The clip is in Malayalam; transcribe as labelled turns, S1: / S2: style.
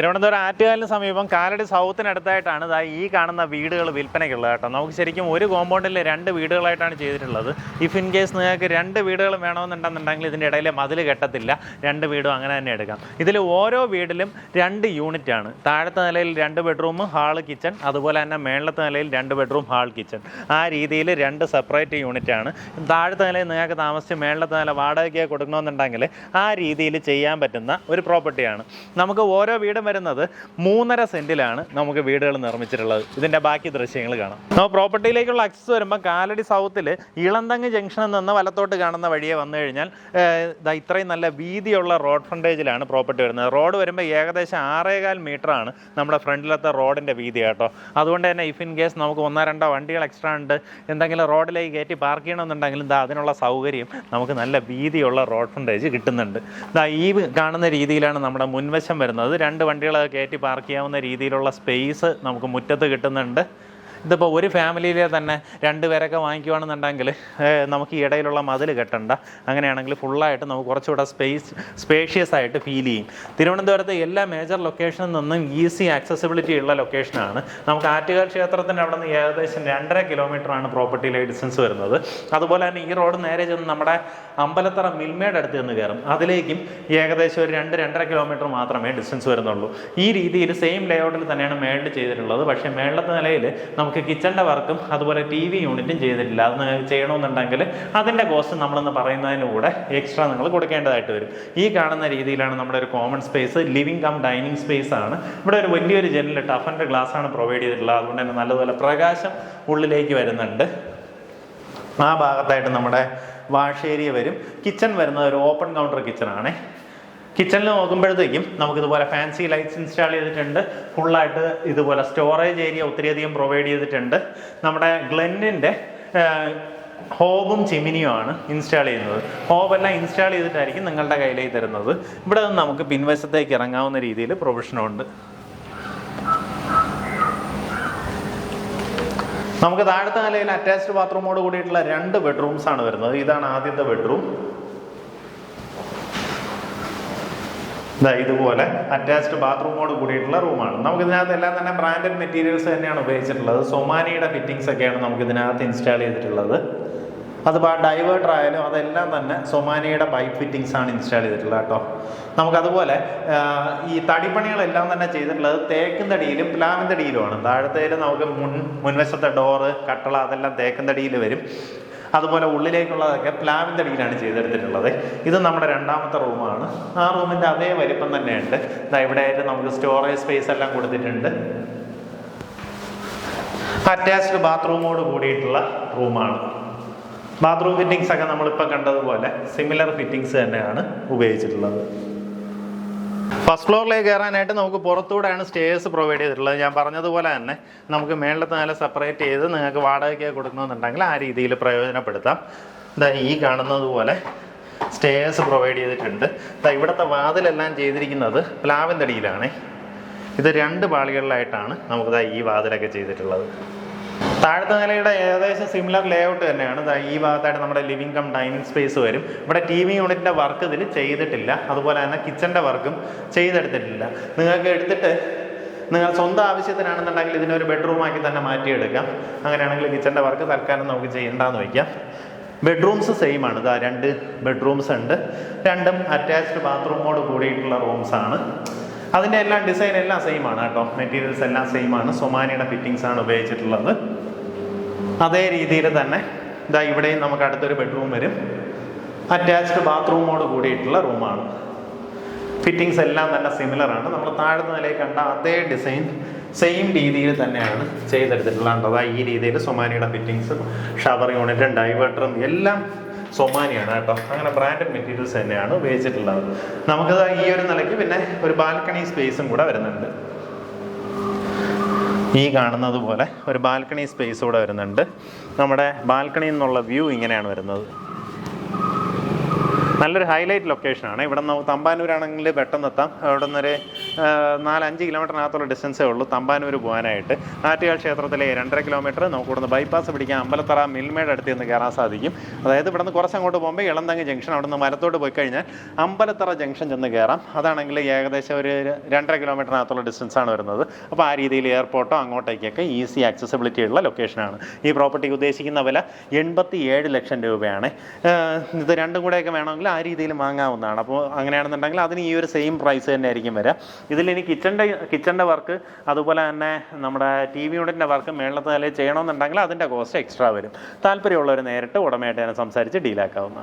S1: തിരുവനന്തപുരം ആറ്റുകാലിന് സമീപം കാലടി സൗത്തിനടുത്തായിട്ടാണ് ഈ കാണുന്ന വീടുകൾ വിൽപ്പനയ്ക്കുള്ളത് കേട്ടോ. നമുക്ക് ശരിക്കും ഒരു കോമ്പൗണ്ടിൽ 2 വീടുകളായിട്ടാണ് ചെയ്തിട്ടുള്ളത്. ഇഫ് ഇൻ കേസ് നിങ്ങൾക്ക് 2 വീടുകൾ വേണമെന്നുണ്ടെന്നുണ്ടെങ്കിൽ ഇതിൻ്റെ ഇടയിൽ മതിൽ കെട്ടത്തില്ല, 2 വീടും അങ്ങനെ തന്നെ എടുക്കാം. ഇതിൽ ഓരോ വീടിലും 2 യൂണിറ്റാണ്. താഴത്തെ നിലയിൽ 2 ബെഡ്റൂം ഹാള് കിച്ചൺ, അതുപോലെ തന്നെ മേളത്തെ നിലയിൽ 2 ബെഡ്റൂം ഹാൾ കിച്ചൺ. ആ രീതിയിൽ 2 സെപ്പറേറ്റ് യൂണിറ്റാണ്. താഴത്തെ നിലയിൽ നിങ്ങൾക്ക് താമസിച്ച് മേളത്തെ നില വാടകയ്ക്ക് കൊടുക്കണമെന്നുണ്ടെങ്കിൽ ആ രീതിയിൽ ചെയ്യാൻ പറ്റുന്ന ഒരു പ്രോപ്പർട്ടിയാണ്. നമുക്ക് ഓരോ വീടും വരുന്നത് 3.5 സെന്റിലാണ് നമുക്ക് വീടുകൾ നിർമ്മിച്ചിട്ടുള്ളത്. ഇതിൻ്റെ ബാക്കി ദൃശ്യങ്ങൾ കാണാം. നമ്മൾ പ്രോപ്പർട്ടിയിലേക്കുള്ള ആക്സസ് വരുമ്പോൾ കാലടി സൗത്തിൽ ഇളന്തങ്ങ് ജംഗ്ഷനിൽ നിന്ന് വലത്തോട്ട് കാണുന്ന വഴിയെ വന്നു കഴിഞ്ഞാൽ ഇത്രയും നല്ല വീതിയുള്ള റോഡ് ഫ്രണ്ടേജിലാണ് പ്രോപ്പർട്ടി വരുന്നത്. റോഡ് വരുമ്പോൾ ഏകദേശം 6.25 മീറ്ററാണ് നമ്മുടെ ഫ്രണ്ടിലത്തെ റോഡിൻ്റെ വീതി കേട്ടോ. അതുകൊണ്ട് തന്നെ ഇഫ് ഇൻ കേസ് നമുക്ക് 1-2 വണ്ടികൾ എക്സ്ട്രാ ഉണ്ട്, എന്തെങ്കിലും റോഡിലേക്ക് കയറ്റി പാർക്ക് ചെയ്യണമെന്നുണ്ടെങ്കിലും അതിനുള്ള സൗകര്യം നമുക്ക് നല്ല വീതിയുള്ള റോഡ് ഫ്രണ്ടേജ് കിട്ടുന്നുണ്ട്. ഈ കാണുന്ന രീതിയിലാണ് നമ്മുടെ മുൻവശം വരുന്നത്. 2 വണ്ടികൾ കയറ്റി പാർക്ക് ചെയ്യാവുന്ന രീതിയിലുള്ള സ്പേസ് നമുക്ക് മുറ്റത്ത് കിട്ടുന്നുണ്ട്. ഇതിപ്പോൾ ഒരു ഫാമിലിയിലെ തന്നെ 2 പേരൊക്കെ വാങ്ങിക്കുകയാണെന്നുണ്ടെങ്കിൽ നമുക്ക് ഈ ഇടയിലുള്ള മതിൽ കെട്ടണ്ട. അങ്ങനെയാണെങ്കിൽ ഫുള്ളായിട്ട് നമുക്ക് കുറച്ചുകൂടെ സ്പേഷ്യസ് ആയിട്ട് ഫീൽ ചെയ്യും. തിരുവനന്തപുരത്തെ എല്ലാ മേജർ ലൊക്കേഷനിൽ നിന്നും ഈസി ആക്സസിബിലിറ്റി ഉള്ള ലൊക്കേഷനാണ്. നമുക്ക് ആറ്റുകാൽ ക്ഷേത്രത്തിൻ്റെ അവിടെ നിന്ന് ഏകദേശം 2.5 കിലോമീറ്ററാണ് പ്രോപ്പർട്ടിയിലെ ഡിസ്റ്റൻസ് വരുന്നത്. അതുപോലെ തന്നെ ഈ റോഡ് നേരെ ചെന്ന് നമ്മുടെ അമ്പലത്തറ മിൽമയുടെ അടുത്ത് നിന്ന് കയറും. അതിലേക്കും ഏകദേശം ഒരു 2-2.5 കിലോമീറ്റർ മാത്രമേ ഡിസ്റ്റൻസ് വരുന്നുള്ളൂ. ഈ രീതിയിൽ സെയിം ലേഔട്ടിൽ തന്നെയാണ് മേളിൽ ചെയ്തിട്ടുള്ളത്. പക്ഷേ മേളത്തെ നിലയിൽ നമുക്ക് കിച്ചണിൻ്റെ വർക്കും അതുപോലെ TV യൂണിറ്റും ചെയ്തിട്ടില്ല. അത് ചെയ്യണമെന്നുണ്ടെങ്കിൽ അതിൻ്റെ കോസ്റ്റ് നമ്മളെന്ന് പറയുന്നതിന് കൂടെ എക്സ്ട്രാ നിങ്ങൾ കൊടുക്കേണ്ടതായിട്ട് വരും. ഈ കാണുന്ന രീതിയിലാണ് നമ്മുടെ ഒരു common space, living come dining space ആണ്. ഇവിടെ ഒരു വലിയൊരു ജനൽ ടഫൻ്റെ ഗ്ലാസ് ആണ് പ്രൊവൈഡ് ചെയ്തിട്ടുള്ളത്. അതുകൊണ്ട് തന്നെ നല്ലതുപോലെ പ്രകാശം ഉള്ളിലേക്ക് വരുന്നുണ്ട്. ആ ഭാഗത്തായിട്ട് നമ്മുടെ വാഷ് ഏരിയ വരും. കിച്ചൺ വരുന്നത് ഒരു ഓപ്പൺ കൗണ്ടർ കിച്ചണാണ്. കിച്ചണിൽ നോക്കുമ്പോഴത്തേക്കും നമുക്കിതുപോലെ ഫാൻസി ലൈറ്റ്സ് ഇൻസ്റ്റാൾ ചെയ്തിട്ടുണ്ട്. ഫുള്ളായിട്ട് ഇതുപോലെ സ്റ്റോറേജ് ഏരിയ ഒത്തിരിയധികം പ്രൊവൈഡ് ചെയ്തിട്ടുണ്ട്. നമ്മുടെ ഗ്ലെന്നിൻ്റെ ഹോബും ചിമിനിയുമാണ് ഇൻസ്റ്റാൾ ചെയ്യുന്നത്. ഹോബെല്ലാം ഇൻസ്റ്റാൾ ചെയ്തിട്ടായിരിക്കും നിങ്ങളുടെ കയ്യിലേക്ക് തരുന്നത്. ഇവിടെ നിന്ന് നമുക്ക് പിൻവശത്തേക്ക് ഇറങ്ങാവുന്ന രീതിയിൽ പ്രൊവിഷനുണ്ട്. നമുക്ക് താഴത്തെ നിലയിൽ അറ്റാച്ച്ഡ് ബാത്റൂമോട് കൂടിയിട്ടുള്ള 2 ബെഡ്റൂംസ് ആണ് വരുന്നത്. ഇതാണ് ആദ്യത്തെ ബെഡ്റൂം. ഇതുപോലെ അറ്റാച്ച്ഡ് ബാത്റൂമോട് കൂടിയിട്ടുള്ള റൂമാണ്. നമുക്ക് ഇതിനകത്ത് എല്ലാം തന്നെ ബ്രാൻഡഡ് മെറ്റീരിയൽസ് തന്നെയാണ് ഉപയോഗിച്ചിട്ടുള്ളത്. സൊമാനിയുടെ ഫിറ്റിംഗ്സ് ഒക്കെയാണ് നമുക്ക് ഇതിനകത്ത് ഇൻസ്റ്റാൾ ചെയ്തിട്ടുള്ളത്. അതിപ്പോൾ ഡൈവേർട്ടർ ആയാലും അതെല്ലാം തന്നെ സൊമാനിയുടെ പൈപ്പ് ഫിറ്റിംഗ്സ് ആണ് ഇൻസ്റ്റാൾ ചെയ്തിട്ടുള്ളത് കേട്ടോ. നമുക്കതുപോലെ ഈ തടിപ്പണികളെല്ലാം തന്നെ ചെയ്തിട്ടുള്ളത് തേക്കും തടിയിലും പ്ലാവിൻ തടിയിലുമാണ്. താഴത്തേൽ നമുക്ക് മുൻവശത്തെ ഡോറ്, കട്ടള അതെല്ലാം തേക്കും തടിയിൽ വരും. അതുപോലെ ഉള്ളിലേക്കുള്ളതൊക്കെ പ്ലാവിൻ തടിയിലാണ് ചെയ്തെടുത്തിട്ടുള്ളത്. ഇത് നമ്മുടെ 2ാമത്തെ റൂമാണ്. ആ റൂമിൻ്റെ അതേ വലിപ്പം തന്നെയുണ്ട്. ഇവിടെയായിട്ട് നമുക്ക് സ്റ്റോറേജ് സ്പേസ് എല്ലാം കൊടുത്തിട്ടുണ്ട്. അറ്റാച്ച്ഡ് ബാത്റൂമോട് കൂടിയിട്ടുള്ള റൂമാണ്. ബാത്റൂം ഫിറ്റിങ്സ് ഒക്കെ നമ്മളിപ്പോൾ കണ്ടതുപോലെ സിമിലർ ഫിറ്റിങ്സ് തന്നെയാണ് ഉപയോഗിച്ചിട്ടുള്ളത്. ഫസ്റ്റ് ഫ്ലോറിലേക്ക് കയറാനായിട്ട് നമുക്ക് പുറത്തൂടെയാണ് സ്റ്റേഴ്സ് പ്രൊവൈഡ് ചെയ്തിട്ടുള്ളത്. ഞാൻ പറഞ്ഞതുപോലെ തന്നെ നമുക്ക് മേളത്തെ നില സെപ്പറേറ്റ് ചെയ്ത് നിങ്ങൾക്ക് വാടകയ്ക്ക് കൊടുക്കണമെന്നുണ്ടെങ്കിൽ ആ രീതിയിൽ പ്രയോജനപ്പെടുത്താം. ഈ കാണുന്നത് പോലെ സ്റ്റേഴ്സ് പ്രൊവൈഡ് ചെയ്തിട്ടുണ്ട്. ഇവിടുത്തെ വാതിലെല്ലാം ചെയ്തിരിക്കുന്നത് പ്ലാവിൻ തടിയിലാണ്. ഇത് 2 പാളികളിലായിട്ടാണ് നമുക്ക് ഈ വാതിലൊക്കെ ചെയ്തിട്ടുള്ളത്. താഴത്തെ നിലയുടെ ഏകദേശം സിമിലർ ലേഔട്ട് തന്നെയാണ്. ഈ ഭാഗത്തായിട്ട് നമ്മുടെ ലിവിംഗ് കം ഡൈനിങ് സ്പേസ് വരും. ഇവിടെ TV യൂണിറ്റിൻ്റെ വർക്ക് ഇതിൽ ചെയ്തിട്ടില്ല. അതുപോലെ തന്നെ കിച്ചൻ്റെ വർക്കും ചെയ്തെടുത്തിട്ടില്ല. നിങ്ങൾക്ക് എടുത്തിട്ട് നിങ്ങൾ സ്വന്തം ആവശ്യത്തിനാണെന്നുണ്ടെങ്കിൽ ഇതിനൊരു ബെഡ്റൂമാക്കി തന്നെ മാറ്റിയെടുക്കാം. അങ്ങനെയാണെങ്കിൽ കിച്ചൻ്റെ വർക്ക് തൽക്കാലം നമുക്ക് ചെയ്യേണ്ടെന്ന് വയ്ക്കാം. ബെഡ്റൂംസ് സെയിം ആണ്. 2 ബെഡ്റൂംസ് ഉണ്ട്. 2ഉം അറ്റാച്ച്ഡ് ബാത്റൂമോട് കൂടിയിട്ടുള്ള റൂംസാണ്. അതിൻ്റെ എല്ലാം ഡിസൈൻ എല്ലാം സെയിം ആണ് കേട്ടോ. മെറ്റീരിയൽസ് എല്ലാം സെയിം ആണ്. സൊമാനിയുടെ ഫിറ്റിങ്സ് ആണ് ഉപയോഗിച്ചിട്ടുള്ളത്. അതേ രീതിയിൽ തന്നെ ഇവിടെയും നമുക്ക് അടുത്തൊരു ബെഡ്റൂം വരും. അറ്റാച്ച്ഡ് ബാത്റൂമോട് കൂടിയിട്ടുള്ള റൂമാണ്. ഫിറ്റിങ്സ് എല്ലാം തന്നെ സിമിലർ ആണ്. നമ്മൾ താഴത്തെ നിലയിൽ കണ്ട അതേ ഡിസൈൻ സെയിം രീതിയിൽ തന്നെയാണ് ചെയ്തെടുത്തിട്ടുള്ളത്. ഈ രീതിയിൽ സൊമാനിയുടെ ഫിറ്റിങ്സും ഷവർ യൂണിറ്റും ഡൈവേർട്ടറും എല്ലാം സൊമാനിയാണ് കേട്ടോ. അങ്ങനെ ബ്രാൻഡഡ് മെറ്റീരിയൽസ് തന്നെയാണ് ഉപയോഗിച്ചിട്ടുള്ളത്. നമുക്കത് ഈ ഒരു നിലയ്ക്ക് പിന്നെ ഒരു ബാൽക്കണി സ്പേസും കൂടെ വരുന്നുണ്ട്. ഈ കാണുന്നത് പോലെ ഒരു ബാൽക്കണി സ്പേസ് കൂടെ വരുന്നുണ്ട്. നമ്മുടെ ബാൽക്കണിയിൽ നിന്നുള്ള വ്യൂ ഇങ്ങനെയാണ് വരുന്നത്. നല്ലൊരു ഹൈലൈറ്റ് ലൊക്കേഷനാണ്. ഇവിടെ നിന്ന് തമ്പാനൂരാണെങ്കിൽ പെട്ടെന്ന് എത്താം. അവിടെ നിന്നൊരു 4-5 കിലോമീറ്ററിനകത്തുള്ള ഡിസ്റ്റൻസേ ഉള്ളൂ തമ്പാനൂർ പോകാനായിട്ട്. ആറ്റുകാൽ ക്ഷേത്രത്തിലെ 2.5 കിലോമീറ്റർ, നമുക്ക് ഇവിടുന്ന് ബൈപ്പാസ് പിടിക്കാൻ അമ്പലത്തറ മിൽമയുടെ അടുത്ത് നിന്ന് കയറാൻ സാധിക്കും. അതായത് ഇവിടെ നിന്ന് കുറച്ച് അങ്ങോട്ട് പോകുമ്പോൾ ഇളന്തങ്ങ് ജംഗ്ഷൻ, അവിടെ നിന്ന് വലത്തോട്ട് പോയി കഴിഞ്ഞാൽ അമ്പലത്തറ ജംഗ്ഷൻ ചെന്ന് കയറാം. അതാണെങ്കിൽ ഏകദേശം ഒരു 2.5 കിലോമീറ്ററിനകത്തുള്ള ഡിസ്റ്റൻസാണ് വരുന്നത്. അപ്പോൾ ആ രീതിയിൽ എയർപോർട്ടോ അങ്ങോട്ടേക്കൊക്കെ ഈസി ആക്സസിബിലിറ്റി ഉള്ള ലൊക്കേഷനാണ്. ഈ പ്രോപ്പർട്ടിക്ക് ഉദ്ദേശിക്കുന്ന വില 87 ലക്ഷം രൂപയാണ്. ഇത് രണ്ടും കൂടെയൊക്കെ വേണമെങ്കിൽ ആ രീതിയിൽ വാങ്ങാവുന്നതാണ്. അപ്പോൾ അങ്ങനെയാണെന്നുണ്ടെങ്കിൽ അതിന് ഈ ഒരു സെയിം പ്രൈസ് തന്നെ ആയിരിക്കും വരിക. ഇതിൽ ഇനി കിച്ചൻ്റെ വർക്ക്, അതുപോലെ തന്നെ നമ്മുടെ TV യൂണിറ്റിൻ്റെ വർക്ക് മേളത്തെ നിലയിൽ ചെയ്യണമെന്നുണ്ടെങ്കിൽ അതിൻ്റെ കോസ്റ്റ് എക്സ്ട്രാ വരും. താല്പര്യമുള്ളവർ നേരിട്ട് ഉടമയായിട്ട് തന്നെ സംസാരിച്ച് ഡീലാക്കാവുന്നതാണ്.